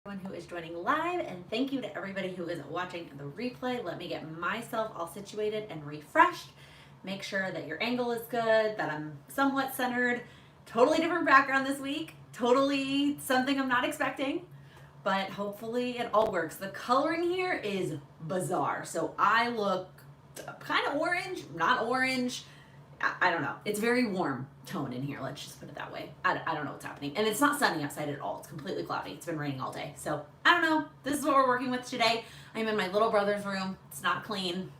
everyone who is joining live, and thank you to everybody who is watching the replay. Let me get myself all situated and refreshed. Make sure that your angle is good, that I'm somewhat centered. Totally different background this week. Totally something I'm not expecting, but hopefully it all works. The coloring here is bizarre. So I look kind of orange, not orange. I don't know. It's very warm tone in here. Let's just put it that way. I don't know what's happening. And it's not sunny outside at all. It's completely cloudy. It's been raining all day. So I don't know. This is what we're working with today. I'm in my little brother's room. It's not clean.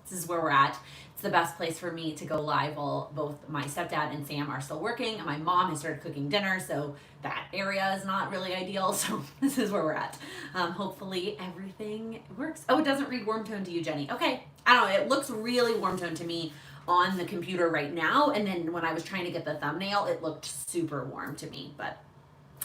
This is where we're at. It's the best place for me to go live while both my stepdad and Sam are still working. And my mom has started cooking dinner. So that area is not really ideal. So this is where we're at. Hopefully everything works. Oh, it doesn't read warm tone to you, Jenny. Okay. I don't know. It looks really warm tone to me on the computer right now, and then when I was trying to get the thumbnail, it looked super warm to me, but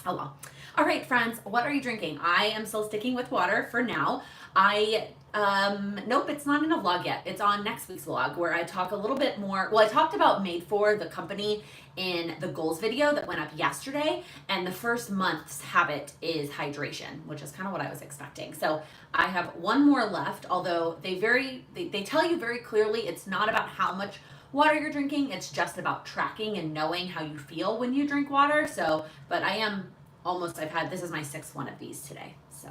oh well. All right, friends, what are you drinking? I am still sticking with water for now. Nope, it's not in a vlog yet. It's on next week's vlog where I talk a little bit more. Well, I talked about Made For, the company, in the goals video that went up yesterday, and the first month's habit is hydration, which is kind of what I was expecting. So I have one more left, although they tell you very clearly it's not about how much water you're drinking, it's just about tracking and knowing how you feel when you drink water. So, but this is my sixth one of these today. So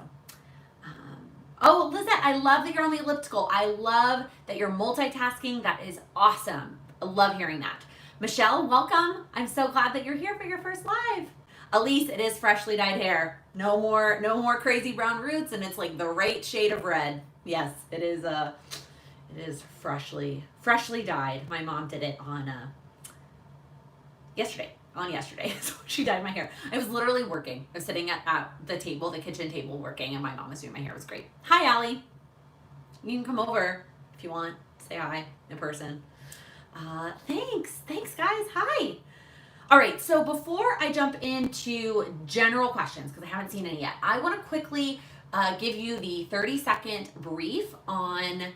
oh, Lizette, I love that you're on the elliptical. I love that you're multitasking. That is awesome. I love hearing that. Michelle, welcome. I'm so glad that you're here for your first live. Elise, it is freshly dyed hair. No more crazy brown roots, and it's like the right shade of red. Yes, it is freshly dyed. My mom did it on yesterday. So she dyed my hair. I was literally working. I was sitting at the kitchen table working, and my mom was doing my hair. It was great. Hi, Allie. You can come over if you want. Say hi in person. Thanks, guys. Hi. All right, so before I jump into general questions, because I haven't seen any yet, I want to quickly give you the 30-second brief on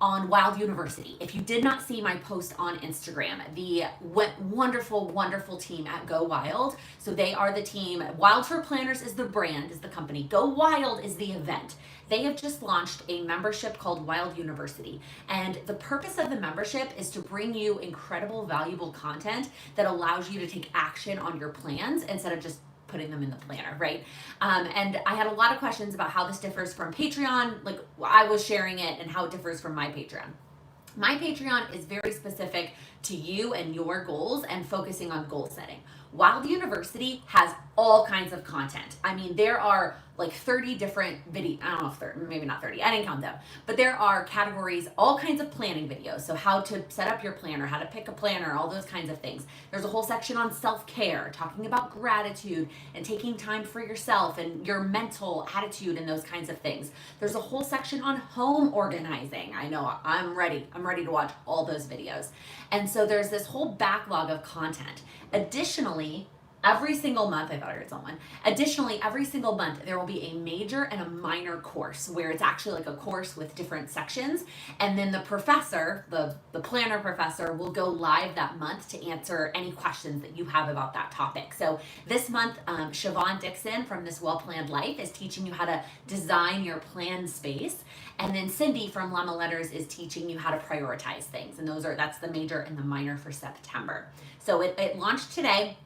Wild University. If you did not see my post on Instagram, the wonderful team at Go Wild. So they are the team. Wild for Planners is the brand, is the company. Go Wild is the event. They have just launched a membership called Wild University. And the purpose of the membership is to bring you incredible, valuable content that allows you to take action on your plans instead of just putting them in the planner, right? And I had a lot of questions about how this differs from Patreon, like I was sharing it, and how it differs from my Patreon. My Patreon is very specific to you and your goals and focusing on goal setting. Wild University has all kinds of content. I mean, there are like 30 different videos. I don't know if maybe not 30. I didn't count them. But there are categories, all kinds of planning videos. So how to set up your planner, how to pick a planner, all those kinds of things. There's a whole section on self-care, talking about gratitude and taking time for yourself and your mental attitude and those kinds of things. There's a whole section on home organizing. I know, I'm ready. I'm ready to watch all those videos. And so there's this whole backlog of content. Additionally, every single month, I thought I heard someone. Additionally, every single month, there will be a major and a minor course where it's actually like a course with different sections. And then the professor, the planner professor, will go live that month to answer any questions that you have about that topic. So this month, Siobhan Dixon from This Well Planned Life is teaching you how to design your planned space. And then Cindy from Llama Letters is teaching you how to prioritize things. And that's the major and the minor for September. So it launched today.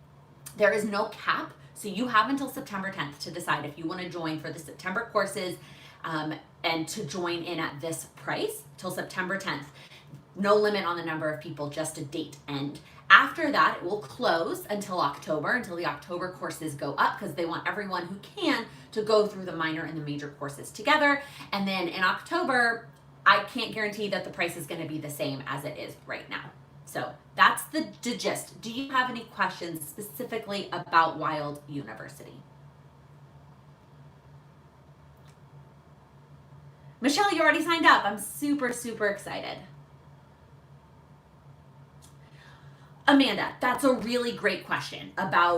There is no cap, so you have until September 10th to decide if you want to join for the September courses and to join in at this price till September 10th. No limit on the number of people, just a date end. After that, it will close until October, until the October courses go up, because they want everyone who can to go through the minor and the major courses together. And then in October, I can't guarantee that the price is going to be the same as it is right now. So that's the gist. Do you have any questions specifically about Wild University? Michelle, you already signed up. I'm super excited. Amanda, that's a really great question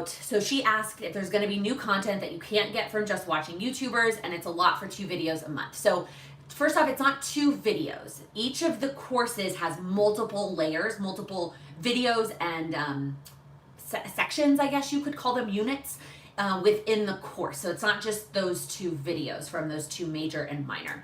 so she asked if there's going to be new content that you can't get from just watching YouTubers, and it's a lot for 2 videos a month. So first off, it's not 2 videos. Each of the courses has multiple layers, multiple videos and sections, I guess you could call them, units within the course. So it's not just those 2 videos from those 2 major and minor.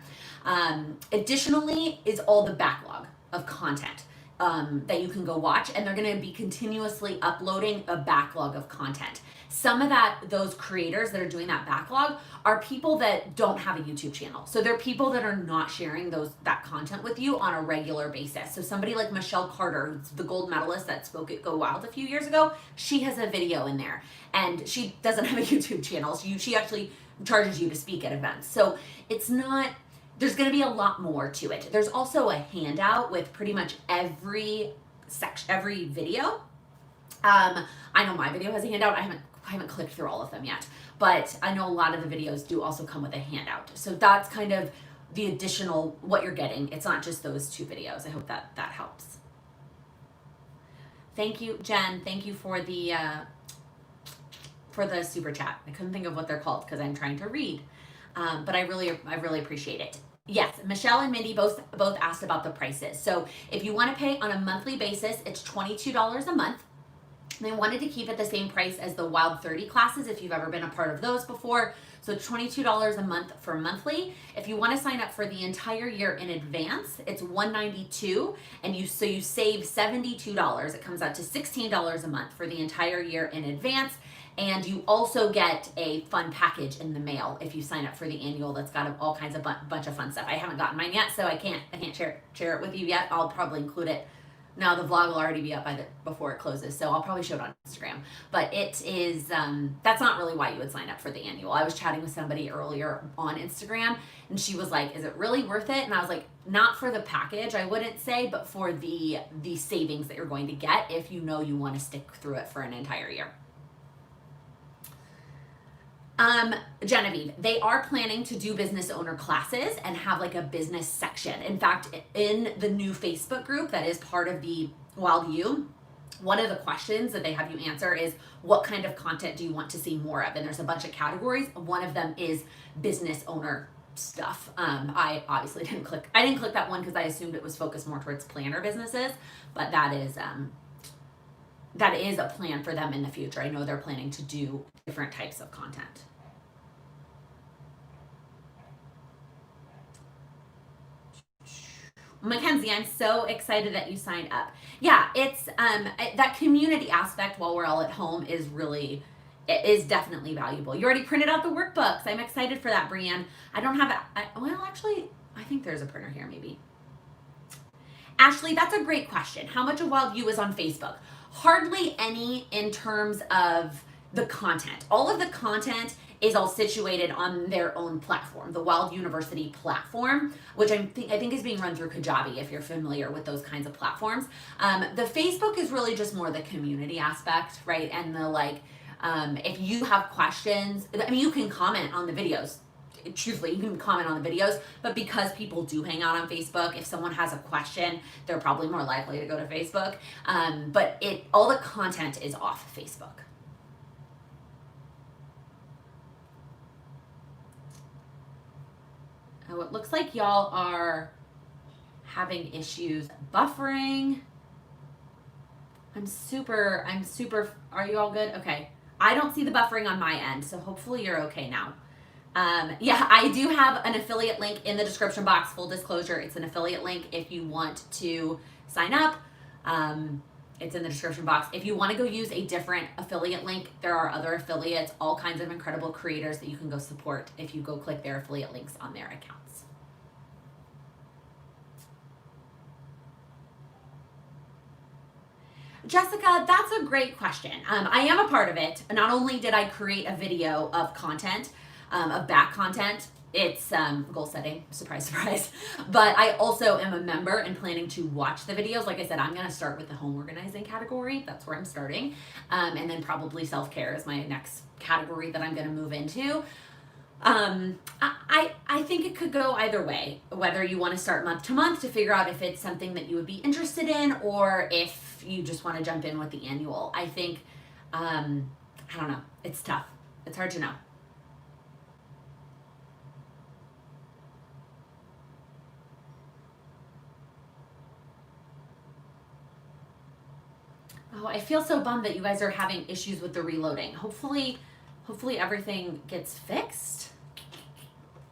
Additionally is all the backlog of content that you can go watch, and they're going to be continuously uploading a backlog of content. Some of those creators that are doing that backlog are people that don't have a YouTube channel. So they're people that are not sharing that content with you on a regular basis. So somebody like Michelle Carter, who's the gold medalist that spoke at Go Wild a few years ago, she has a video in there, and she doesn't have a YouTube channel. She actually charges you to speak at events. So it's not, there's going to be a lot more to it. There's also a handout with pretty much every video. I know my video has a handout. I haven't clicked through all of them yet, but I know a lot of the videos do also come with a handout. So that's kind of the additional what you're getting. It's not just those 2 videos. I hope that helps. Thank you, Jen. Thank you for the super chat. I couldn't think of what they're called because I'm trying to read, but I really appreciate it. Yes, Michelle and Mindy both asked about the prices. So if you want to pay on a monthly basis, it's $22 a month. They wanted to keep it the same price as the Wild 30 classes if you've ever been a part of those before. So $22 a month for monthly. If you want to sign up for the entire year in advance, it's $192, and you save $72. It comes out to $16 a month for the entire year in advance. And you also get a fun package in the mail if you sign up for the annual. That's got all kinds of bunch of fun stuff. I haven't gotten mine yet, so I can't share it with you yet. I'll probably include it. Now the vlog will already be up before it closes, so I'll probably show it on Instagram. But it is, that's not really why you would sign up for the annual. I was chatting with somebody earlier on Instagram, and she was like, is it really worth it? And I was like, not for the package, I wouldn't say, but for the savings that you're going to get if you know you want to stick through it for an entire year. Genevieve, they are planning to do business owner classes and have like a business section. In fact, in the new Facebook group that is part of the Wild U, one of the questions that they have you answer is, what kind of content do you want to see more of? And there's a bunch of categories. One of them is business owner stuff. I obviously didn't click that one because I assumed it was focused more towards planner businesses, but that is a plan for them in the future. I know they're planning to do different types of content. Mackenzie, I'm so excited that you signed up. Yeah, it's that community aspect while we're all at home is definitely valuable. You already printed out the workbooks. I'm excited for that, Brianne. I don't have well, actually, I think there's a printer here, maybe. Ashley, that's a great question. How much of Wild U is on Facebook? Hardly any in terms of the content. All of the content is all situated on their own platform, the Wild University platform, which I think is being run through Kajabi, if you're familiar with those kinds of platforms. The Facebook is really just more the community aspect, right? And the if you have questions, I mean, you can comment on the videos. Truthfully, you can comment on the videos, but because people do hang out on Facebook, if someone has a question, they're probably more likely to go to Facebook. But all the content is off Facebook. Oh, it looks like y'all are having issues buffering. I'm super, are you all good? Okay. I don't see the buffering on my end, so hopefully you're okay now. Yeah, I do have an affiliate link in the description box. Full disclosure, it's an affiliate link if you want to sign up. It's in the description box. If you want to go use a different affiliate link, there are other affiliates, all kinds of incredible creators that you can go support if you go click their affiliate links on their accounts. Jessica, that's a great question. I am a part of it. Not only did I create a video of content, of back content, it's goal setting, surprise, surprise. But I also am a member and planning to watch the videos. Like I said, I'm going to start with the home organizing category. That's where I'm starting. And then probably self-care is my next category that I'm going to move into. I think it could go either way, whether you want to start month to month to figure out if it's something that you would be interested in, or if you just want to jump in with the annual. I think, I don't know. It's tough. It's hard to know. Oh, I feel so bummed that you guys are having issues with the reloading. Hopefully hopefully everything gets fixed.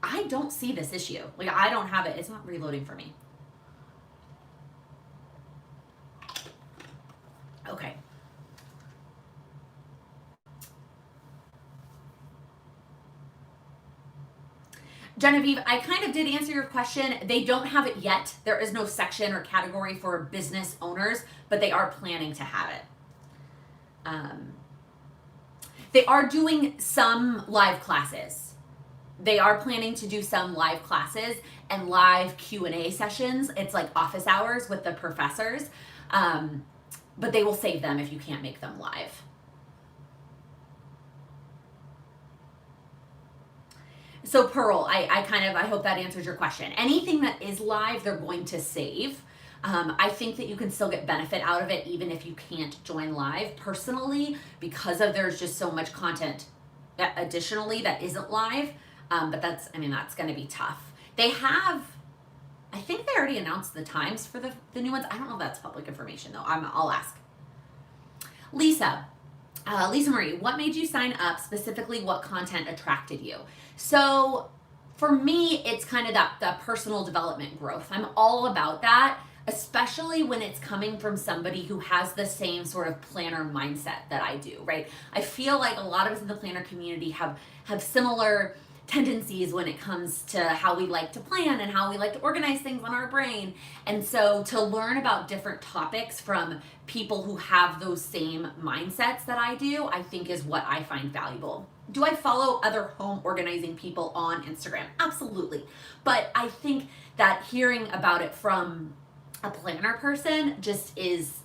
I don't see this issue. Like, I don't have it. It's not reloading for me. Okay. Genevieve, I kind of did answer your question. They don't have it yet. There is no section or category for business owners, but they are planning to have it. They are doing some live classes. They are planning to do some live classes and live Q&A sessions. It's like office hours with the professors, but they will save them if you can't make them live. So Pearl, I hope that answers your question. Anything that is live, they're going to save. I think that you can still get benefit out of it even if you can't join live. Personally, because there's just so much content additionally that isn't live, but that's going to be tough. They have, I think they already announced the times for the new ones. I don't know if that's public information though. I'll ask. Lisa Marie, what made you sign up? Specifically, what content attracted you? So for me, it's kind of that personal development growth. I'm all about that, especially when it's coming from somebody who has the same sort of planner mindset that I do, right? I feel like a lot of us in the planner community have similar tendencies when it comes to how we like to plan and how we like to organize things on our brain. And so to learn about different topics from people who have those same mindsets that I do, I think is what I find valuable. Do I follow other home organizing people on Instagram? Absolutely. But I think that hearing about it from a planner person just it's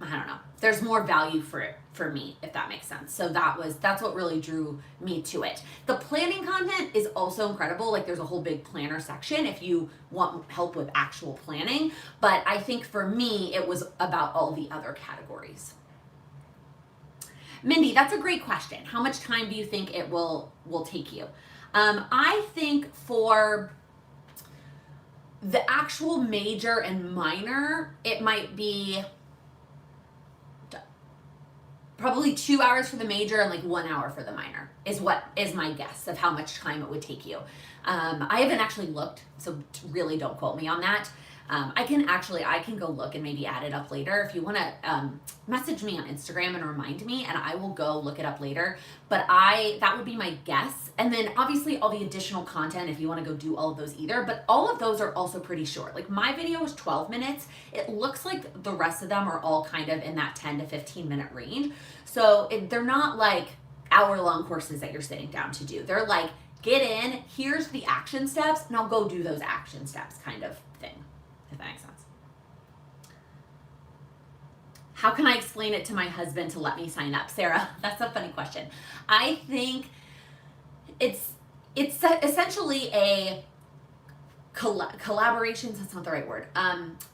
I don't know. There's more value for it for me, if that makes sense. So that's what really drew me to it. The planning content is also incredible. Like, there's a whole big planner section if you want help with actual planning. But I think for me, it was about all the other categories. Mindy, that's a great question. How much time do you think it will take you? I think for the actual major and minor, it might be probably 2 hours for the major and like 1 hour for the minor is my guess of how much time it would take you. I haven't actually looked, so really don't quote me on that. I can go look and maybe add it up later. If you want to message me on Instagram and remind me, and I will go look it up later. But that would be my guess. And then obviously all the additional content if you want to go do all of those either. But all of those are also pretty short. Like, my video was 12 minutes. It looks like the rest of them are all kind of in that 10 to 15 minute range. So they're not like hour-long courses that you're sitting down to do. They're like, get in, here's the action steps, now go do those action steps kind of thing. If that makes sense. How can I explain it to my husband to let me sign up? Sarah, that's a funny question. I think it's essentially a collaborations, that's not the right word,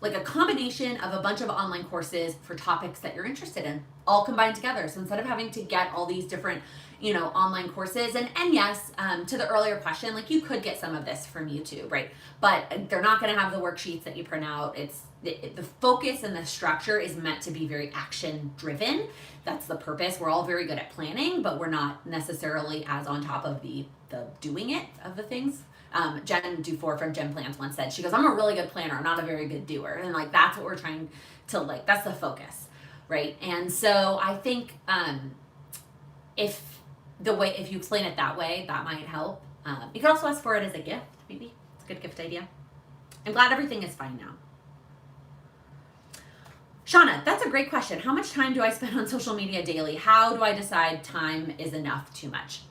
like a combination of a bunch of online courses for topics that you're interested in, all combined together. So instead of having to get all these different online courses, and yes, to the earlier question, like, you could get some of this from YouTube, right? But they're not going to have the worksheets that you print out. It's the focus and the structure is meant to be very action driven. That's the purpose. We're all very good at planning, but we're not necessarily as on top of the doing it of the things. Jen Dufour from Jen Plans once said, she goes, I'm a really good planner, I'm not a very good doer. And like, that's what we're trying to, like, that's the focus, right? And so I think if you explain it that way, that might help. You can also ask for it as a gift, maybe. It's a good gift idea. I'm glad everything is fine now. Shauna, that's a great question. How much time do I spend on social media daily? How do I decide time is enough too much?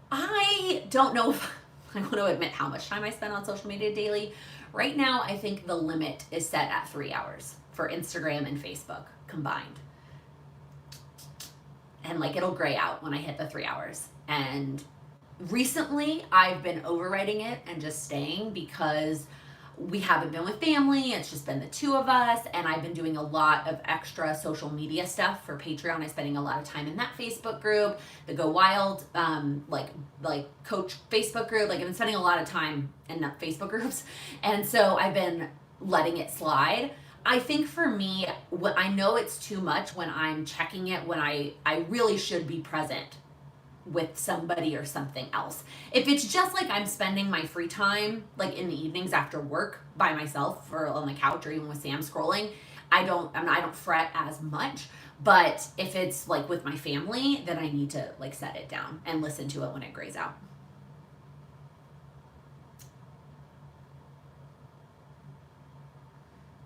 I don't know if I want to admit how much time I spend on social media daily. Right now, I think the limit is set at 3 hours for Instagram and Facebook combined. And like, it'll gray out when I hit the 3 hours. And recently, I've been overriding it and just staying because we haven't been with family. It's just been the two of us, and I've been doing a lot of extra social media stuff for Patreon. I'm spending a lot of time in that Facebook group, the Go Wild, like coach Facebook group. Like, I've been spending a lot of time in the Facebook groups, and so I've been letting it slide. I think for me, I know it's too much when I'm checking it when I really should be present with somebody or something else. If it's just like I'm spending my free time, like in the evenings after work by myself or on the couch or even with Sam scrolling, I don't fret as much. But if it's like with my family, then I need to like set it down and listen to it when it grays out.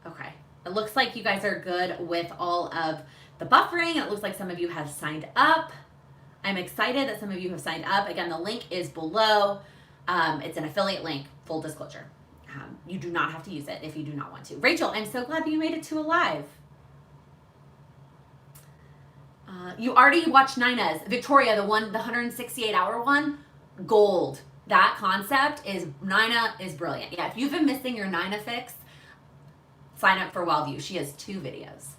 Okay. It looks like you guys are good with all of the buffering. It looks like some of you have signed up. I'm excited that some of you have signed up. Again, the link is below. It's an affiliate link, full disclosure. You do not have to use it if you do not want to. Rachel, I'm so glad you made it to a live. You already watched Nina's. Victoria, the 168-hour one, gold. That concept is, Nina is brilliant. Yeah, if you've been missing your Nina fix, sign up for Wildview. She has 2 videos.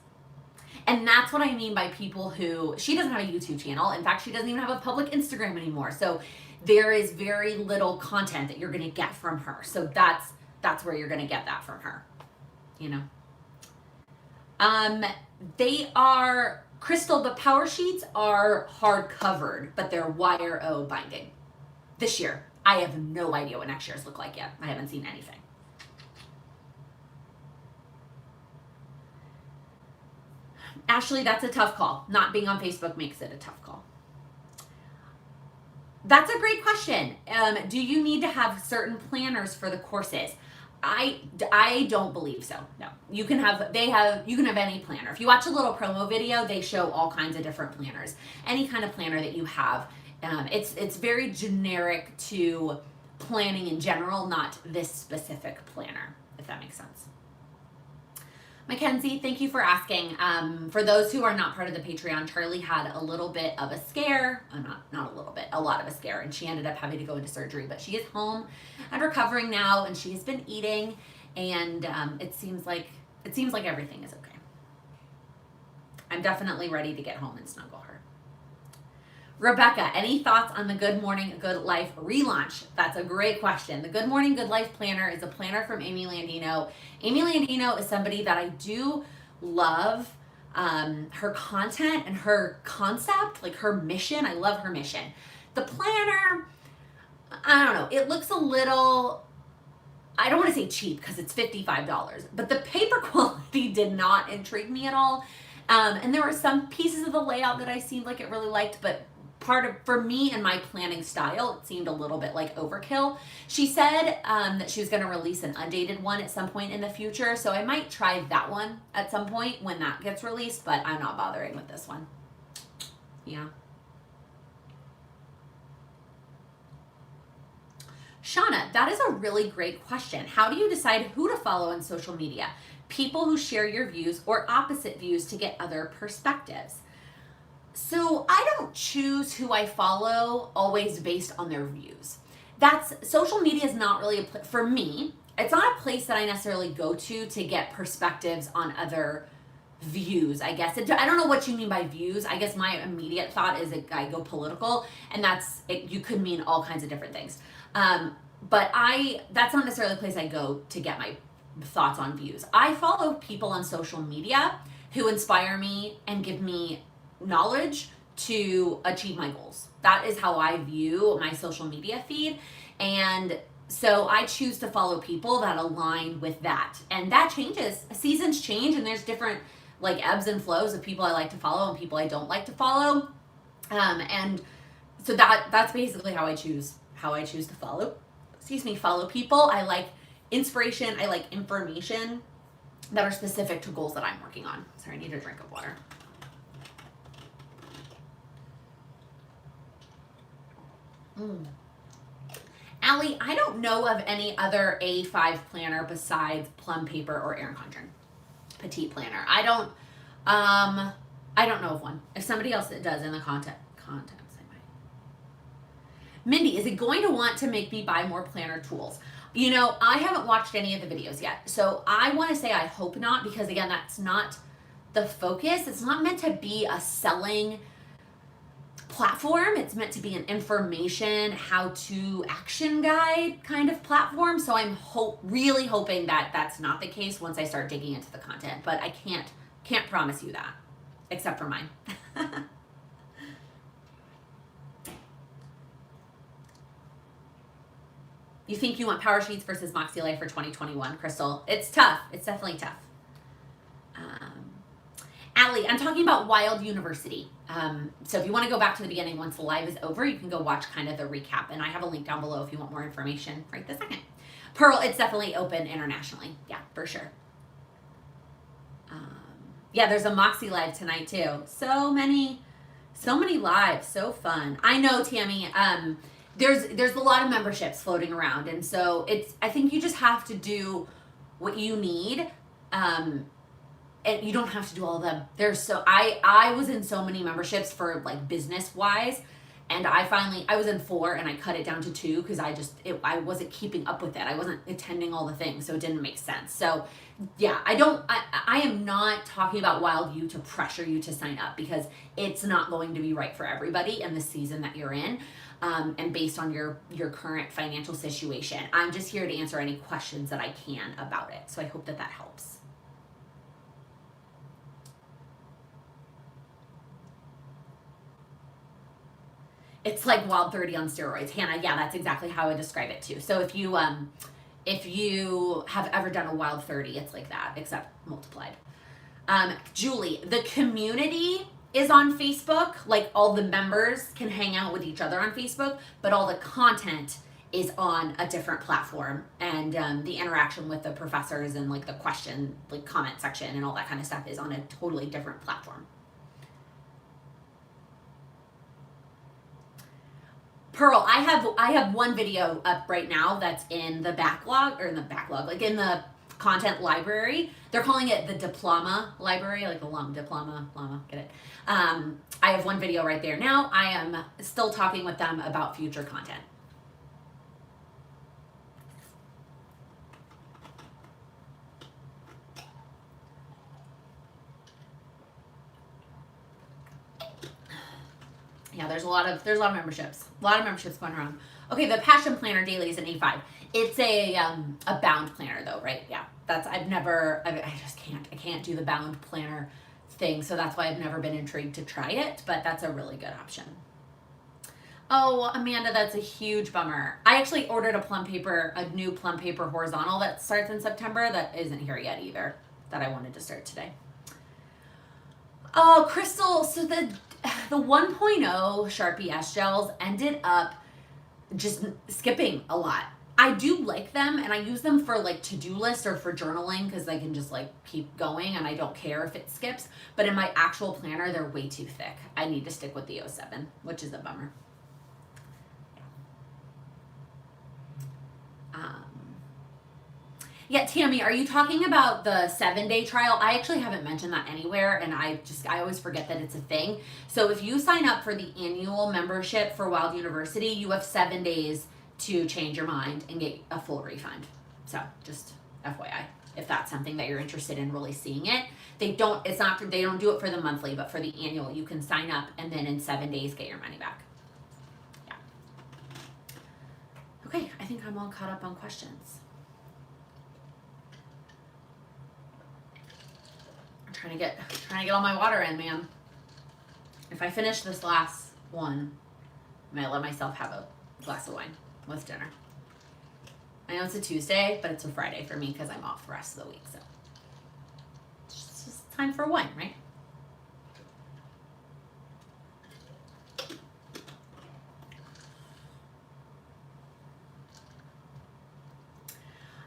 And that's what I mean by people who, she doesn't have a YouTube channel. In fact, she doesn't even have a public Instagram anymore. So there is very little content that you're going to get from her. So that's where you're going to get that from her, you know. They are crystal, but Power Sheets are hard covered, but they're wire O binding. This year, I have no idea what next year's look like yet. I haven't seen anything. Ashley, that's a tough call. Not being on Facebook makes it a tough call. That's a great question. Do you need to have certain planners for the courses? I don't believe so. No. You can have any planner. If you watch a little promo video, they show all kinds of different planners. Any kind of planner that you have. It's very generic to planning in general, not this specific planner, if that makes sense. Mackenzie, thank you for asking. For those who are not part of the Patreon, Charlie had a little bit of a scare. Not a little bit, a lot of a scare, and she ended up having to go into surgery. But she is home and recovering now, and she has been eating, and it seems like everything is okay. I'm definitely ready to get home and snuggle her. Rebecca, any thoughts on the Good Morning, Good Life relaunch? That's a great question. The Good Morning, Good Life planner is a planner from Amy Landino. Amy Landino is somebody that I do love her content and her concept, like her mission. I love her mission. The planner, I don't know, it looks a little, I don't want to say cheap because it's $55, but the paper quality did not intrigue me at all. And there were some pieces of the layout that I seemed like it really liked, but for me and my planning style, it seemed a little bit like overkill. She said that she was going to release an undated one at some point in the future, so I might try that one at some point when that gets released, but I'm not bothering with this one. Yeah. Shauna, that is a really great question. How do you decide who to follow on social media? People who share your views or opposite views to get other perspectives? So I don't choose who I follow always based on their views. Social media is not really for me. It's not a place that I necessarily go to get perspectives on other views, I guess. I don't know what you mean by views. I guess my immediate thought is that I go political, and you could mean all kinds of different things. But that's not necessarily a place I go to get my thoughts on views. I follow people on social media who inspire me and give me knowledge to achieve my goals. That is how I view my social media feed. And so I choose to follow people that align with that. And that changes. Seasons change, and there's different like ebbs and flows of people I like to follow and people I don't like to follow. And so that's basically how I choose to follow people. I like inspiration. I like information that are specific to goals that I'm working on. Sorry, I need a drink of water. Allie, I don't know of any other A5 planner besides Plum Paper or Erin Condren Petite Planner. I don't know of one. If somebody else does in the contacts, I might. Mindy, is it going to want to make me buy more planner tools? You know, I haven't watched any of the videos yet, so I want to say I hope not, because again, that's not the focus. It's not meant to be a selling platform. It's meant to be an information, how-to action guide kind of platform. So I'm really hoping that that's not the case once I start digging into the content. But I can't promise you that, except for mine. You think you want Power Sheets versus Moxie Life for 2021, Crystal? It's tough. It's definitely tough. Allie, I'm talking about Wild University. So if you want to go back to the beginning once the live is over, you can go watch kind of the recap. And I have a link down below if you want more information right this second. Pearl, it's definitely open internationally. Yeah, for sure. Yeah, there's a Moxie live tonight too. So many lives. So fun. I know, Tammy. There's a lot of memberships floating around. And so I think you just have to do what you need. And you don't have to do all of them. I was in so many memberships for like business wise, and I was in 4 and I cut it down to 2 because I wasn't keeping up with it. I wasn't attending all the things, so it didn't make sense. So yeah, I am not talking about Wild U to pressure you to sign up, because it's not going to be right for everybody in the season that you're in. And based on your current financial situation. I'm just here to answer any questions that I can about it. So I hope that helps. It's like Wild 30 on steroids. Hannah, yeah, that's exactly how I describe it too. So if you have ever done a Wild 30, it's like that, except multiplied. Julie, the community is on Facebook. Like, all the members can hang out with each other on Facebook, but all the content is on a different platform. And the interaction with the professors and like the question, like comment section and all that kind of stuff is on a totally different platform. Pearl, I have one video up right now that's in the backlog, like in the content library. They're calling it the diploma library, like the llama, get it? I have one video right there now. I am still talking with them about future content. Yeah, there's a lot of memberships. A lot of memberships going around. Okay, the Passion Planner Daily is an A5. It's a bound planner though, right? Yeah. I can't do the bound planner thing, so that's why I've never been intrigued to try it, but that's a really good option. Oh, Amanda, that's a huge bummer. I actually ordered a new plum paper horizontal that starts in September that isn't here yet either, that I wanted to start today. Oh, Crystal, so the 1.0 Sharpie S gels ended up just skipping a lot. I do like them, and I use them for like to-do lists or for journaling because I can just like keep going and I don't care if it skips. But in my actual planner, they're way too thick. I need to stick with the 07, which is a bummer. Yeah, Tammy, are you talking about the 7-day trial? I actually haven't mentioned that anywhere, and I always forget that it's a thing. So if you sign up for the annual membership for Wild University, you have 7 days to change your mind and get a full refund. So just FYI, if that's something that you're interested in really seeing it. They don't do it for the monthly, but for the annual, you can sign up and then in 7 days get your money back. Yeah. Okay, I think I'm all caught up on questions. Trying to get all my water in, man. If I finish this last one, I might let myself have a glass of wine with dinner. I know it's a Tuesday, but it's a Friday for me because I'm off the rest of the week. So it's just time for wine, right?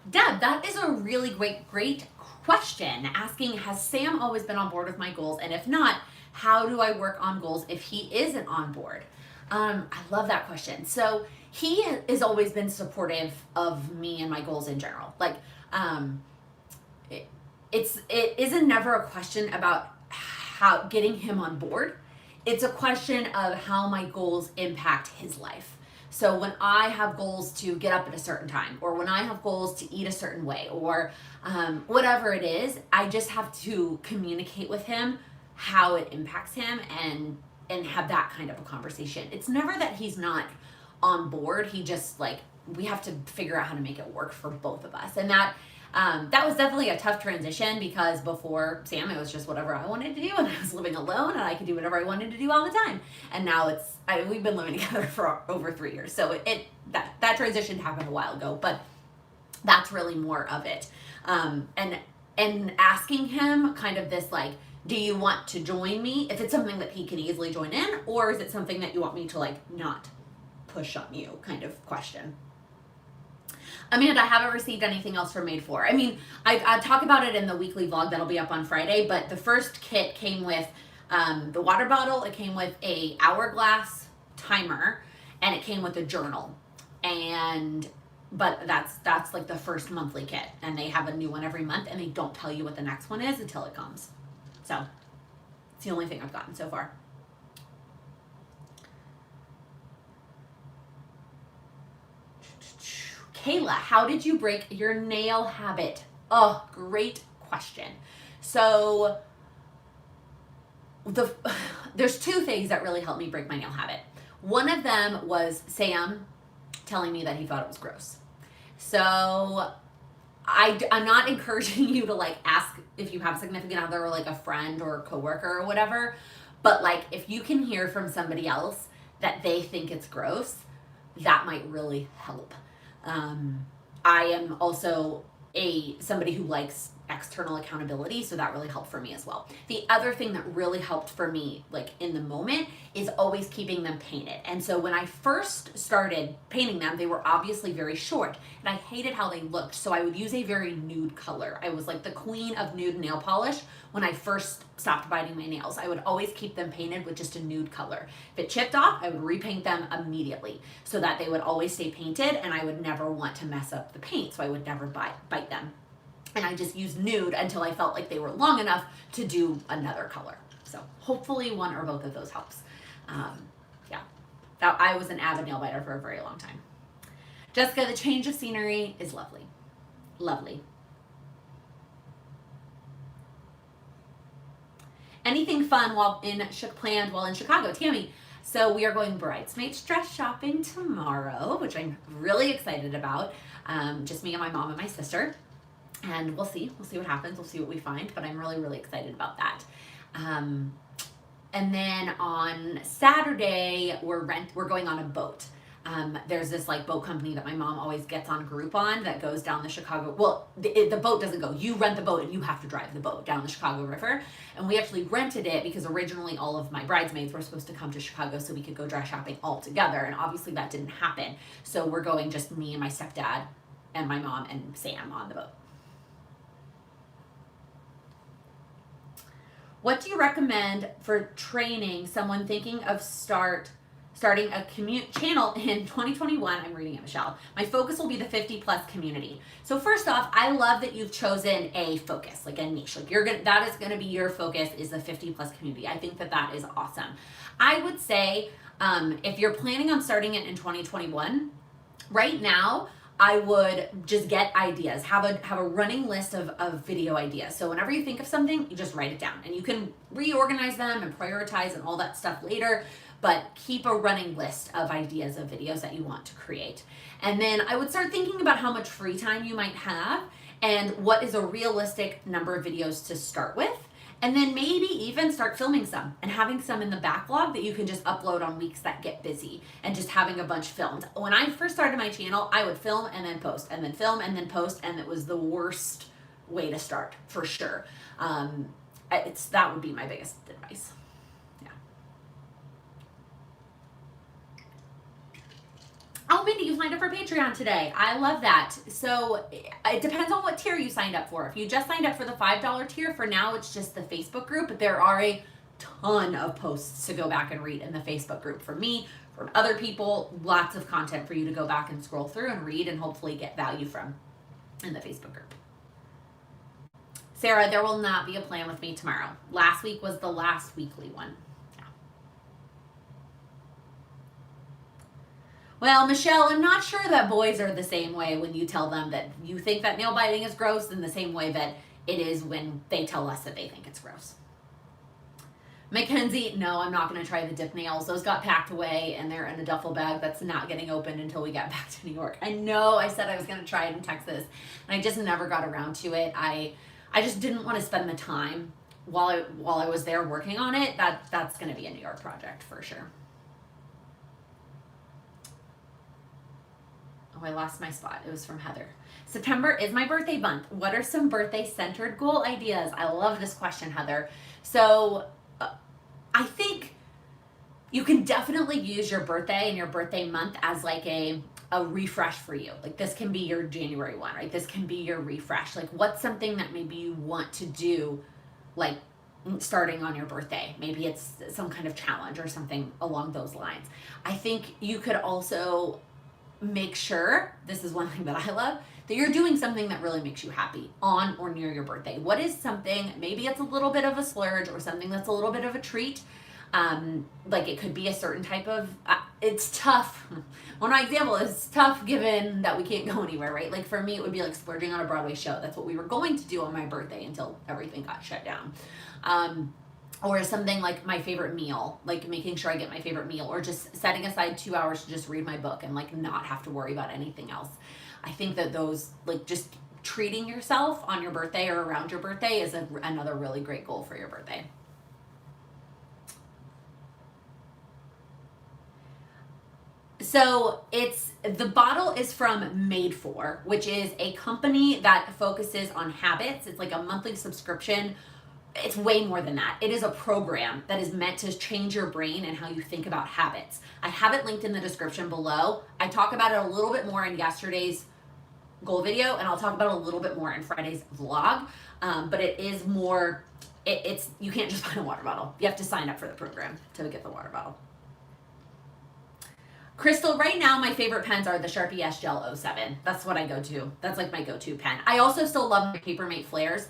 Deb, that is a really great question, asking, has Sam always been on board with my goals? And if not, how do I work on goals if he isn't on board? I love that question. So he has always been supportive of me and my goals in general. Like, it isn't never a question about how getting him on board. It's a question of how my goals impact his life. So when I have goals to get up at a certain time, or when I have goals to eat a certain way, or whatever it is, I just have to communicate with him how it impacts him and have that kind of a conversation. It's never that he's not on board. He just like, we have to figure out how to make it work for both of us. And that was definitely a tough transition, because before Sam, it was just whatever I wanted to do, and I was living alone and I could do whatever I wanted to do all the time. And now we've been living together for over 3 years. So that transition happened a while ago, but that's really more of it. And asking him kind of this like, do you want to join me? If it's something that he can easily join in, or is it something that you want me to like not push on you kind of question. Amanda, I haven't received anything else from Made For. I mean, I talk about it in the weekly vlog that'll be up on Friday, but the first kit came with the water bottle, it came with a hourglass timer, and it came with a journal. But that's like the first monthly kit, and they have a new one every month, and they don't tell you what the next one is until it comes. So it's the only thing I've gotten so far. Kayla, how did you break your nail habit? Oh, great question. So there's two things that really helped me break my nail habit. One of them was Sam telling me that he thought it was gross. So I'm not encouraging you to like ask if you have a significant other or like a friend or a coworker or whatever, but like if you can hear from somebody else that they think it's gross, that might really help. I am also somebody who likes external accountability, so that really helped for me as well. The other thing that really helped for me, like in the moment, is always keeping them painted. And so when I first started painting them, they were obviously very short, and I hated how they looked, so I would use a very nude color. I was like the queen of nude nail polish when I first stopped biting my nails. I would always keep them painted with just a nude color. If it chipped off, I would repaint them immediately so that they would always stay painted, and I would never want to mess up the paint, so I would never bite them. And I just used nude until I felt like they were long enough to do another color. So hopefully one or both of those helps. Yeah, I was an avid nail biter for a very long time. Jessica, the change of scenery is lovely. Lovely. Anything fun planned while in Chicago? Tammy, so we are going bridesmaids dress shopping tomorrow, which I'm really excited about. Just me and my mom and my sister. And we'll see what happens. We'll see what we find, but I'm really, really excited about that. And then on Saturday, we're going on a boat. There's this like boat company that my mom always gets on Groupon that goes down the Chicago, well, the boat doesn't go, you rent the boat and you have to drive the boat down the Chicago River. And we actually rented it because originally all of my bridesmaids were supposed to come to Chicago so we could go dress shopping all together. And obviously that didn't happen. So we're going just me and my stepdad and my mom and Sam on the boat. What do you recommend for training someone thinking of starting a channel in 2021? I'm reading it, Michelle. My focus will be the 50+ community. So first off, I love that you've chosen a focus, like a niche. Like that is gonna be your focus, is the 50+ community. I think that is awesome. I would say if you're planning on starting it in 2021, right now, I would just get ideas, have a running list of video ideas. So whenever you think of something, you just write it down, and you can reorganize them and prioritize and all that stuff later, but keep a running list of ideas of videos that you want to create. And then I would start thinking about how much free time you might have and what is a realistic number of videos to start with. And then maybe even start filming some and having some in the backlog that you can just upload on weeks that get busy, and just having a bunch filmed. When I first started my channel, I would film and then post and then film and then post, and it was the worst way to start for sure. That would be my biggest advice. Yeah. Oh, Mindy, you signed up for Patreon today. I love that. So it depends on what tier you signed up for. If you just signed up for the $5 tier, for now it's just the Facebook group, but there are a ton of posts to go back and read in the Facebook group from me, from other people, lots of content for you to go back and scroll through and read and hopefully get value from in the Facebook group. Sarah, there will not be a plan with me tomorrow. Last week was the last weekly one. Well, Michelle, I'm not sure that boys are the same way when you tell them that you think that nail biting is gross, in the same way that it is when they tell us that they think it's gross. Mackenzie, no, I'm not going to try the dip nails. Those got packed away and they're in a duffel bag that's not getting opened until we get back to New York. I know I said I was going to try it in Texas and I just never got around to it. I just didn't want to spend the time while I was there working on it. That's going to be a New York project for sure. Oh, I lost my spot. It was from Heather. September is my birthday month. What are some birthday centered goal ideas? I love this question, Heather. So I think you can definitely use your birthday and your birthday month as like a refresh for you. Like this can be your January one, right? This can be your refresh. Like what's something that maybe you want to do like starting on your birthday? Maybe it's some kind of challenge or something along those lines. I think you could also make sure, this is one thing that I love, that you're doing something that really makes you happy on or near your birthday. What is something, maybe it's a little bit of a splurge or something that's a little bit of a treat. Like it could be a certain type of, it's tough. One of my examples is tough given that we can't go anywhere, right? Like for me, it would be like splurging on a Broadway show. That's what we were going to do on my birthday until everything got shut down. Or something like my favorite meal, like making sure I get my favorite meal, or just setting aside 2 hours to just read my book and like not have to worry about anything else. I think that those, like just treating yourself on your birthday or around your birthday is another really great goal for your birthday. So the bottle is from Made For, which is a company that focuses on habits. It's like a monthly subscription. It's way more than that. It is a program that is meant to change your brain and how you think about habits. I have it linked in the description below. I talk about it a little bit more in yesterday's goal video, and I'll talk about it a little bit more in Friday's vlog. But it is more, it's you can't just buy a water bottle. You have to sign up for the program to get the water bottle. Crystal, right now my favorite pens are the Sharpie S Gel 07. That's what I go to. That's like my go-to pen. I also still love my Papermate Flares.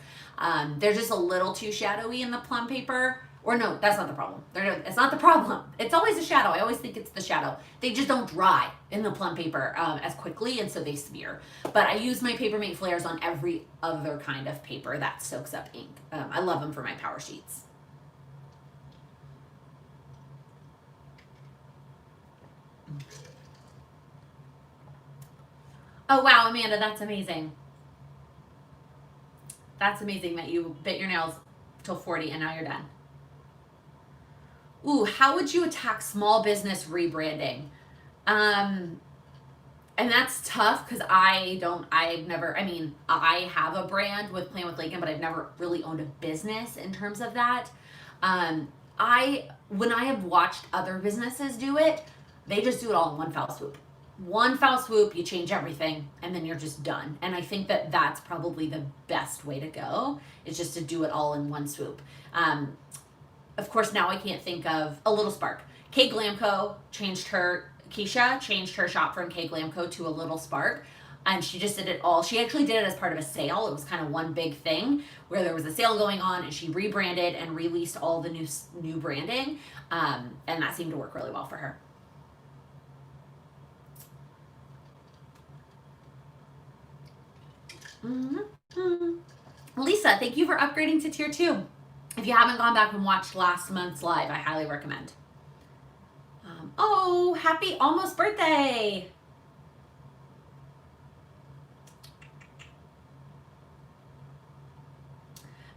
They're just a little too shadowy in the plum paper. Or no, that's not the problem. It's not the problem. It's always a shadow. I always think it's the shadow. They just don't dry in the plum paper as quickly, and so they smear. But I use my Papermate Flares on every other kind of paper that soaks up ink. I love them for my power sheets. Oh wow, Amanda, that's amazing. That's amazing that you bit your nails till 40 and now you're done. Ooh, how would you attack small business rebranding? And that's tough because I have a brand with Plan with Lincoln, but I've never really owned a business in terms of that. When I have watched other businesses do it, they just do it all in one foul swoop. One foul swoop, you change everything, and then you're just done. And I think that that's probably the best way to go, is just to do it all in one swoop. Of course, now I can't think of A Little Spark. Kay Glamco Keisha changed her shop from Kay Glamco to A Little Spark. And she just did it all. She actually did it as part of a sale. It was kind of one big thing where there was a sale going on, and she rebranded and released all the new branding. And that seemed to work really well for her. Lisa, thank you for upgrading to tier 2. If you haven't gone back and watched last month's live, I highly recommend. Oh, happy almost birthday.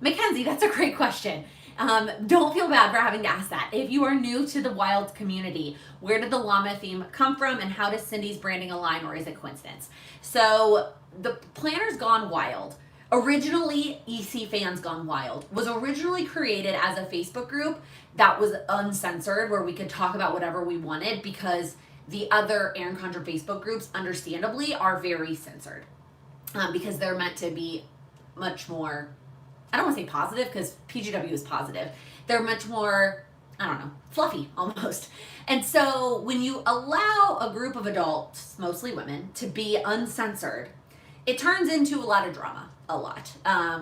Mackenzie, that's a great question. Don't feel bad for having to ask that. If you are new to the Wild community, where did the llama theme come from, and how does Cindy's branding align, or is it coincidence? So the Planners Gone Wild, originally EC Fans Gone Wild, was originally created as a Facebook group that was uncensored, where we could talk about whatever we wanted, because the other Erin Condren Facebook groups, understandably, are very censored, because they're meant to be much more, I don't want to say positive, because PGW is positive. They're much more, I don't know, fluffy almost. And so when you allow a group of adults, mostly women, to be uncensored, it turns into a lot of drama, a lot.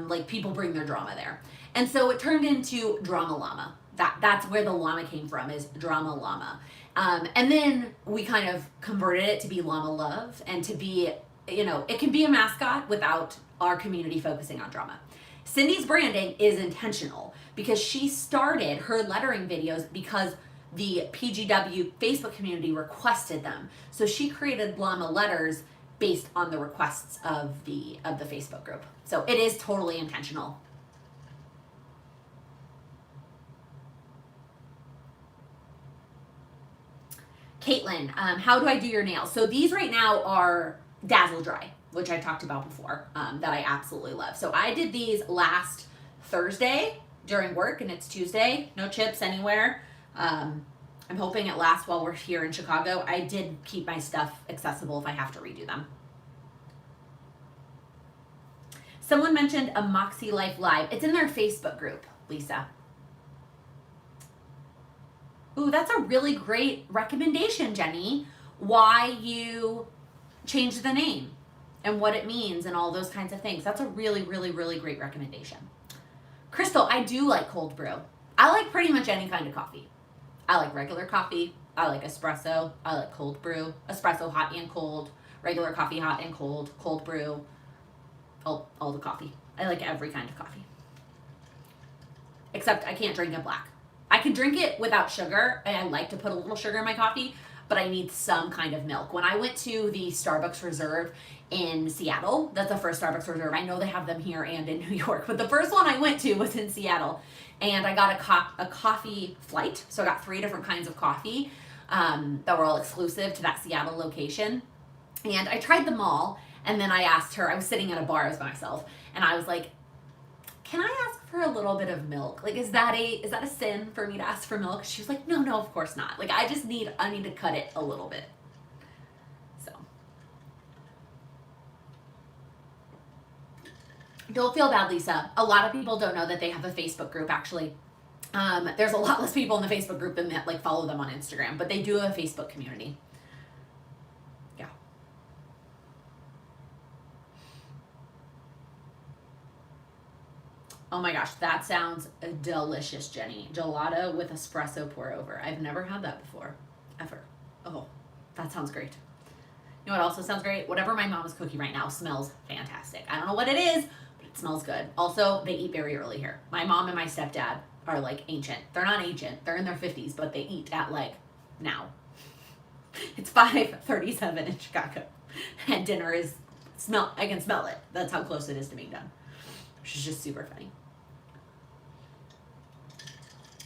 Like people bring their drama there. And so it turned into Drama Llama. That's where the llama came from, is Drama Llama. And then we kind of converted it to be Llama Love, and to be, it can be a mascot without our community focusing on drama. Cindy's branding is intentional, because she started her lettering videos because the PGW Facebook community requested them. So she created Llama letters based on the requests of the Facebook group. So it is totally intentional. Caitlin, how do I do your nails? So these right now are Dazzle Dry, which I talked about before, that I absolutely love. So I did these last Thursday during work, and it's Tuesday. No chips anywhere. I'm hoping it lasts while we're here in Chicago. I did keep my stuff accessible if I have to redo them. Someone mentioned a Moxie Life Live. It's in their Facebook group, Lisa. Ooh, that's a really great recommendation, Jenny. Why you changed the name and what it means and all those kinds of things. That's a really, really, really great recommendation. Crystal, I do like cold brew. I like pretty much any kind of coffee. I like regular coffee. I like espresso. I like cold brew. Espresso hot and cold. Regular coffee hot and cold. Cold brew. All the coffee. I like every kind of coffee. Except I can't drink it black. I can drink it without sugar, and I like to put a little sugar in my coffee, but I need some kind of milk. When I went to the Starbucks Reserve in Seattle, that's the first Starbucks Reserve. I know they have them here and in New York, but the first one I went to was in Seattle, and I got a coffee flight. So I got 3 different kinds of coffee that were all exclusive to that Seattle location. And I tried them all, and then I asked her, I was sitting at a bar, I was by myself, and I was like, can I ask for a little bit of milk? Like, is that a sin for me to ask for milk? She was like, no, of course not. Like, I need to cut it a little bit. So. Don't feel bad, Lisa. A lot of people don't know that they have a Facebook group, actually. There's a lot less people in the Facebook group than that, like, follow them on Instagram, but they do have a Facebook community. Yeah. Oh my gosh, that sounds delicious, Jenny. Gelato with espresso pour over. I've never had that before, ever. Oh, that sounds great. You know what also sounds great? Whatever my mom is cooking right now smells fantastic. I don't know what it is, but it smells good. Also, they eat very early here. My mom and my stepdad are like ancient. They're not ancient. They're in their 50s, but they eat at like now. It's 5:37 in Chicago, and dinner is I can smell it. That's how close it is to being done. Which is just super funny.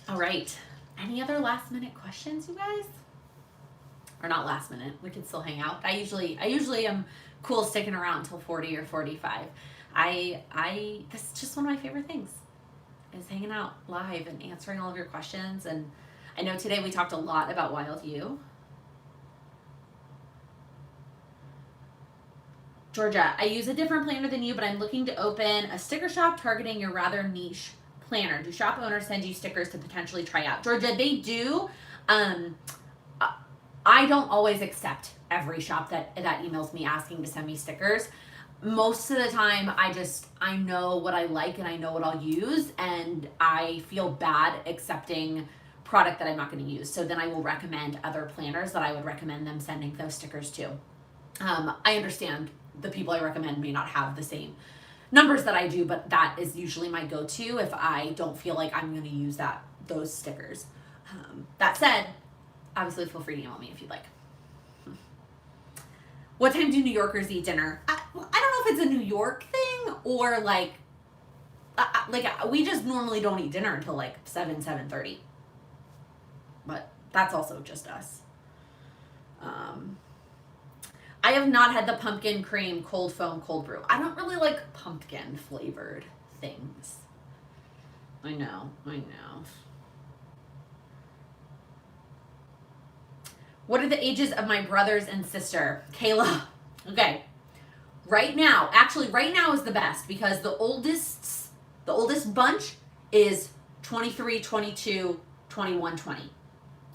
All right. Any other last minute questions, you guys? Or not last minute. We can still hang out. I usually am cool sticking around until 40 or 45. This is just one of my favorite things, is hanging out live and answering all of your questions. And I know today we talked a lot about Wild You. Georgia, I use a different planner than you, but I'm looking to open a sticker shop targeting your rather niche planner. Do shop owners send you stickers to potentially try out? Georgia, they do. I don't always accept every shop that emails me asking to send me stickers. Most of the time, I know what I like and I know what I'll use, and I feel bad accepting product that I'm not going to use. So then I will recommend other planners that I would recommend them sending those stickers to. I understand the people I recommend may not have the same numbers that I do, but that is usually my go-to if I don't feel like I'm going to use those stickers. That said, obviously feel free to email me if you'd like. What time do New Yorkers eat dinner? I don't know if it's a New York thing or like we just normally don't eat dinner until like 7:30. But that's also just us. I have not had the pumpkin cream cold foam cold brew. I don't really like pumpkin flavored things. I know. What are the ages of my brothers and sister? Kayla. Okay. Right now is the best because the oldest bunch is 23, 22, 21, 20.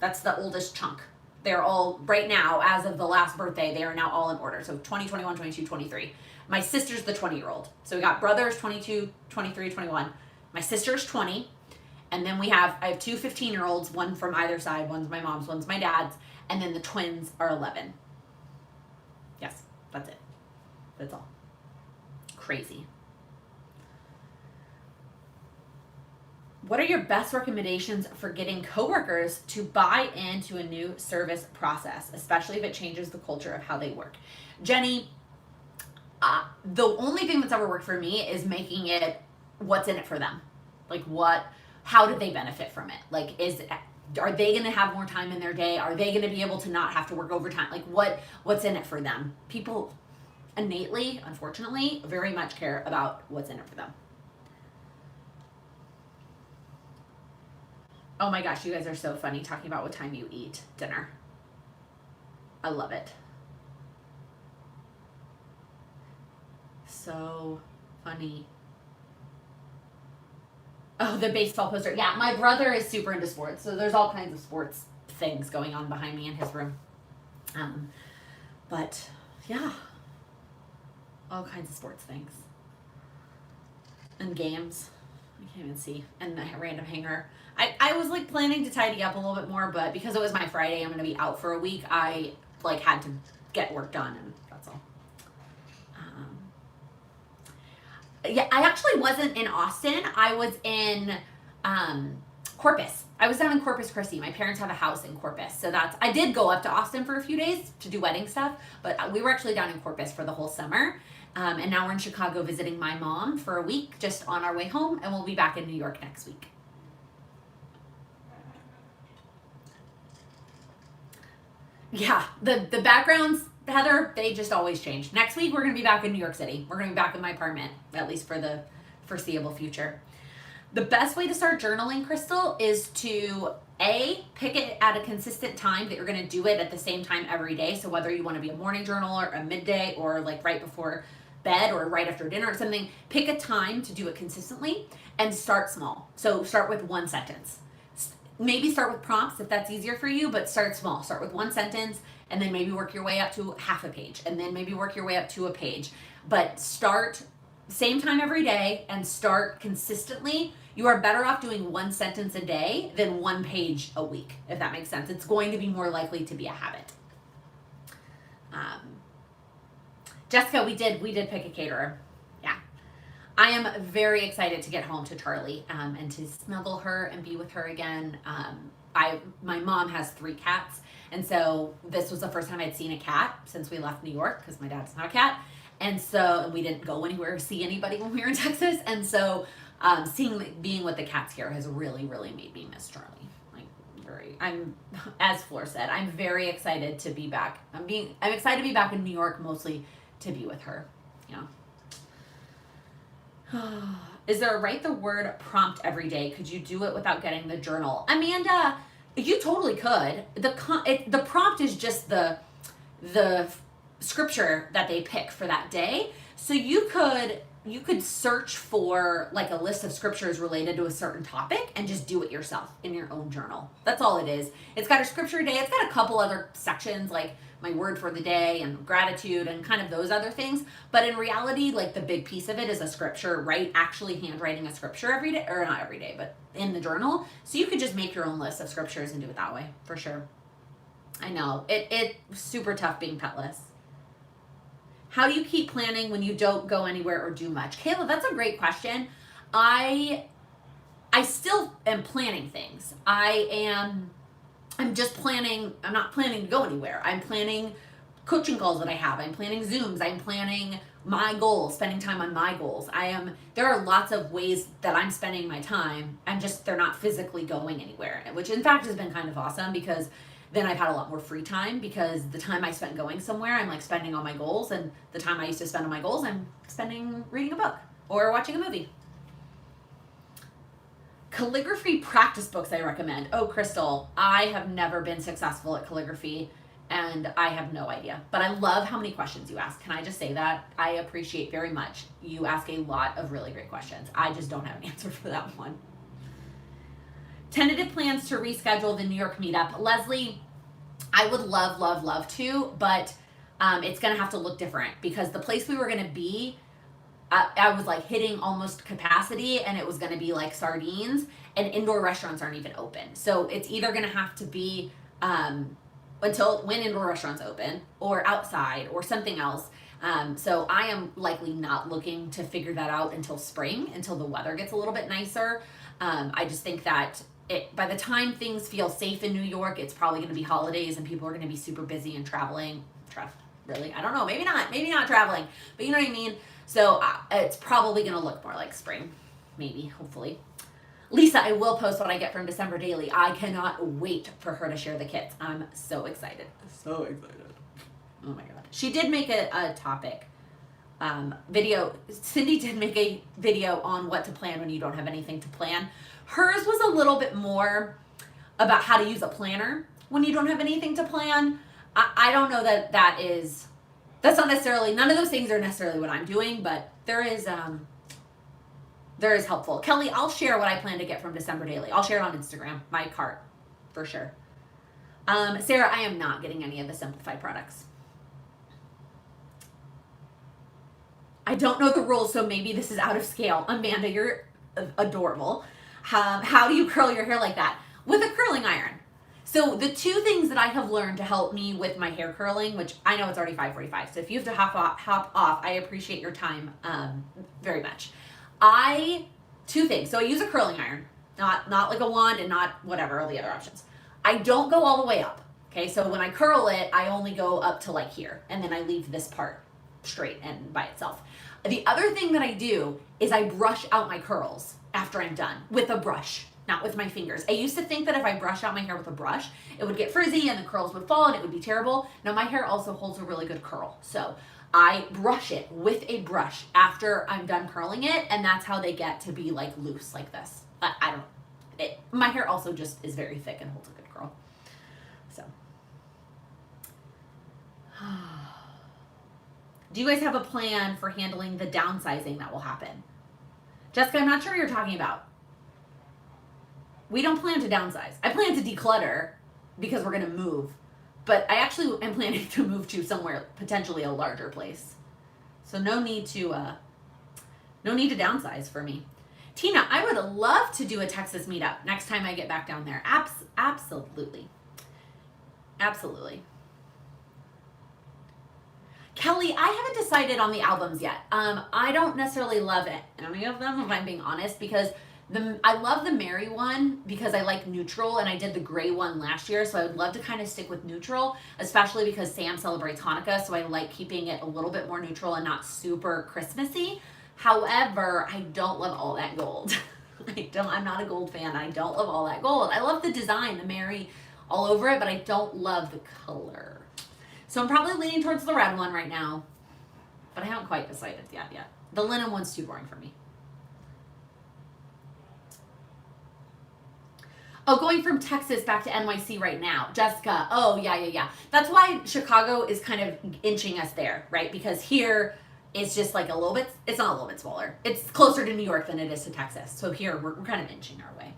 That's the oldest chunk. They're all, right now, as of the last birthday, they are now all in order. So 20, 21, 22, 23. My sister's the 20-year-old. So we got brothers, 22, 23, 21. My sister's 20. And then I have 2 15-year-olds, one from either side. One's my mom's, one's my dad's. And then the twins are 11. Yes, that's it. That's all. Crazy. What are your best recommendations for getting coworkers to buy into a new service process, especially if it changes the culture of how they work? Jenny, the only thing that's ever worked for me is making it what's in it for them. Like how do they benefit from it? Like are they going to have more time in their day? Are they going to be able to not have to work overtime? Like what's in it for them? People innately, unfortunately, very much care about what's in it for them. Oh my gosh, you guys are so funny talking about what time you eat dinner. I love it. So funny. Oh, the baseball poster. Yeah, my brother is super into sports, so there's all kinds of sports things going on behind me in his room. But yeah, all kinds of sports things. And games. I can't even see. And the random hanger. I was like planning to tidy up a little bit more, but because it was my Friday, I'm going to be out for a week, I like had to get work done, and that's all. Yeah, I actually wasn't in Austin. I was in Corpus. I was down in Corpus Christi. My parents have a house in Corpus. So I did go up to Austin for a few days to do wedding stuff, but we were actually down in Corpus for the whole summer. And now we're in Chicago visiting my mom for a week, just on our way home, and we'll be back in New York next week. Yeah, the backgrounds, Heather, they just always change. Next week, we're going to be back in New York City. We're going to be back in my apartment, at least for the foreseeable future. The best way to start journaling, Crystal, is to pick it at a consistent time that you're going to do it at the same time every day. So whether you want to be a morning journal or a midday or like right before bed or right after dinner or something, pick a time to do it consistently and start small. So start with one sentence. Maybe start with prompts if that's easier for you, but start small. Start with one sentence and then maybe work your way up to half a page and then maybe work your way up to a page. But start same time every day and start consistently. You are better off doing one sentence a day than one page a week, if that makes sense. It's going to be more likely to be a habit. Jessica, we did pick a caterer. Yeah. I am very excited to get home to Charlie and to snuggle her and be with her again. My mom has 3 cats, and so this was the first time I'd seen a cat since we left New York because my dad's not a cat. And so we didn't go anywhere or see anybody when we were in Texas. And so being with the cats here has really, really made me miss Charlie. As Flor said, I'm very excited to be back. I'm excited to be back in New York, mostly to be with her. Yeah. Is there a write the word prompt every day? Could you do it without getting the journal? Amanda, you totally could. The prompt is just the scripture that they pick for that day. So you could search for like a list of scriptures related to a certain topic and just do it yourself in your own journal. That's all it is. It's got a scripture day. It's got a couple other sections like my word for the day and gratitude and kind of those other things. But in reality, like the big piece of it is a scripture, right? Actually handwriting a scripture every day, or not every day, but in the journal. So you could just make your own list of scriptures and do it that way, for sure. I know, it's super tough being petless. How do you keep planning when you don't go anywhere or do much? Kayla, that's a great question. I still am planning things. I'm just planning. I'm not planning to go anywhere. I'm planning coaching calls that I have. I'm planning Zooms. I'm planning my goals, spending time on my goals. There are lots of ways that I'm spending my time. They're not physically going anywhere, which in fact has been kind of awesome because then I've had a lot more free time because the time I spent going somewhere, I'm like spending on my goals, and the time I used to spend on my goals, I'm spending reading a book or watching a movie. Calligraphy practice books I recommend. Oh, Crystal, I have never been successful at calligraphy and I have no idea, but I love how many questions you ask. Can I just say that? I appreciate very much. You ask a lot of really great questions. I just don't have an answer for that one. Tentative plans to reschedule the New York meetup. Leslie, I would love to, but it's going to have to look different because the place we were going to be, I was like hitting almost capacity and it was going to be like sardines, and indoor restaurants aren't even open. So it's either going to have to be when indoor restaurants open or outside or something else. So I am likely not looking to figure that out until spring, until the weather gets a little bit nicer. I just think that by the time things feel safe in New York, it's probably going to be holidays and people are going to be super busy and traveling. Really? I don't know. Maybe not traveling, but you know what I mean? So it's probably going to look more like spring. Maybe, hopefully. Lisa, I will post what I get from December Daily. I cannot wait for her to share the kits. I'm so excited. So excited. Oh my God. She did make a topic video. Cindy did make a video on what to plan when you don't have anything to plan. Hers was a little bit more about how to use a planner when you don't have anything to plan. I don't know that's not necessarily, none of those things are necessarily what I'm doing, but there is helpful. Kelly, I'll share what I plan to get from December Daily. I'll share it on Instagram, my cart, for sure. Sarah, I am not getting any of the Simplify products. I don't know the rules, so maybe this is out of scale. Amanda, you're adorable. How do you curl your hair like that? With a curling iron. So the two things that I have learned to help me with my hair curling, which I know it's already 5:45, so if you have to hop off, I appreciate your time very much. Two things. So I use a curling iron, not like a wand and not whatever, all the other options. I don't go all the way up. Okay, so when I curl it, I only go up to like here, and then I leave this part straight and by itself. The other thing that I do is I brush out my curls after I'm done with a brush, not with my fingers. I used to think that if I brush out my hair with a brush, it would get frizzy and the curls would fall and it would be terrible. Now my hair also holds a really good curl. So I brush it with a brush after I'm done curling it, and that's how they get to be like loose like this. My hair also just is very thick and holds a good curl. So. Do you guys have a plan for handling the downsizing that will happen? Jessica, I'm not sure what you're talking about. We don't plan to downsize. I plan to declutter because we're going to move. But I actually am planning to move to somewhere, potentially a larger place. So no need to downsize for me. Tina, I would love to do a Texas meetup next time I get back down there. Absolutely. Absolutely. Kelly, I haven't decided on the albums yet. I don't necessarily love any of them, if I'm being honest, because I love the Mary one because I like neutral, and I did the gray one last year, so I would love to kind of stick with neutral, especially because Sam celebrates Hanukkah, so I like keeping it a little bit more neutral and not super Christmassy. However, I don't love all that gold. I'm not a gold fan. I don't love all that gold. I love the design, the Mary all over it, but I don't love the color. So I'm probably leaning towards the red one right now, but I haven't quite decided yet. The linen one's too boring for me. Oh, going from Texas back to NYC right now. Jessica, oh, yeah. That's why Chicago is kind of inching us there, right? Because here it's just like a little bit, it's not a little bit smaller. It's closer to New York than it is to Texas. So here we're kind of inching our way.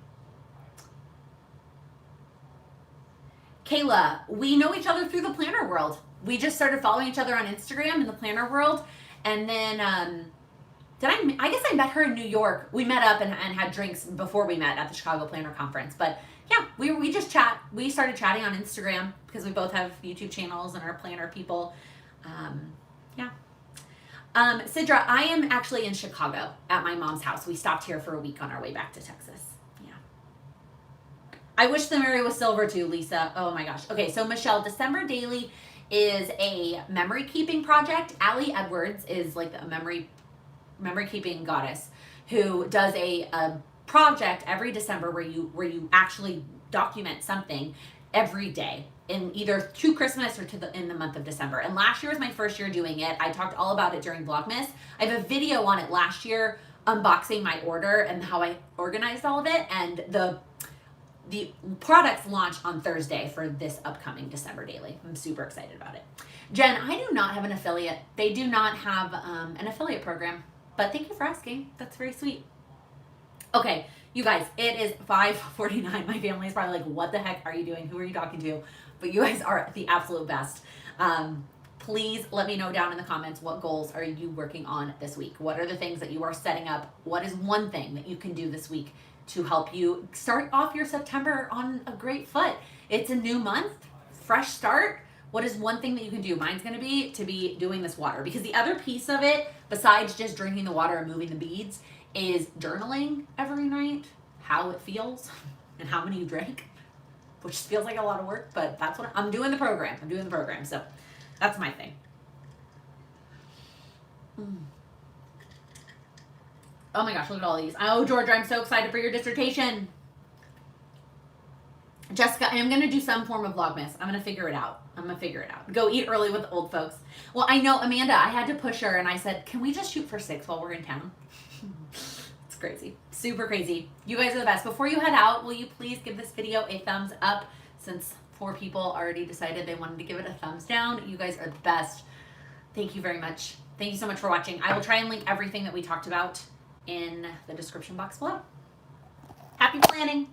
Kayla, we know each other through the planner world. We just started following each other on Instagram in the planner world. And then, I guess I met her in New York. We met up and had drinks before we met at the Chicago Planner Conference. But yeah, we just chat. We started chatting on Instagram because we both have YouTube channels and are planner people. Sidra, I am actually in Chicago at my mom's house. We stopped here for a week on our way back to Texas. I wish the Mary was silver too, Lisa. Oh my gosh. Okay, so Michelle, December Daily is a memory keeping project. Allie Edwards is like a memory keeping goddess who does a project every December where you actually document something every day in either to Christmas or in the month of December. And last year was my first year doing it. I talked all about it during Vlogmas. I have a video on it last year unboxing my order and how I organized all of it, and the products launch on Thursday for this upcoming December Daily. I'm super excited about it. Jen, I do not have an affiliate. They do not have an affiliate program, but thank you for asking. That's very sweet. Okay, you guys, it is 5:49. My family is probably like, what the heck are you doing? Who are you talking to? But you guys are the absolute best. Please let me know down in the comments, what goals are you working on this week? What are the things that you are setting up? What is one thing that you can do this week to help you start off your September on a great foot? It's a new month, fresh start. What is one thing that you can do? Mine's gonna be to be doing this water, because the other piece of it, besides just drinking the water and moving the beads, is journaling every night. how it feels and how many you drink, which feels like a lot of work, but that's what I'm doing the program. I'm doing the program. So that's my thing. Oh my gosh, look at all these. Oh, Georgia, I'm so excited for your dissertation. Jessica, I am going to do some form of Vlogmas. I'm going to figure it out. Go eat early with the old folks. Well, I know, Amanda, I had to push her and I said, can we just shoot for 6 while we're in town? It's crazy. Super crazy. You guys are the best. Before you head out, will you please give this video a thumbs up, since 4 people already decided they wanted to give it a thumbs down. You guys are the best. Thank you very much. Thank you so much for watching. I will try and link everything that we talked about in the description box below. Happy planning.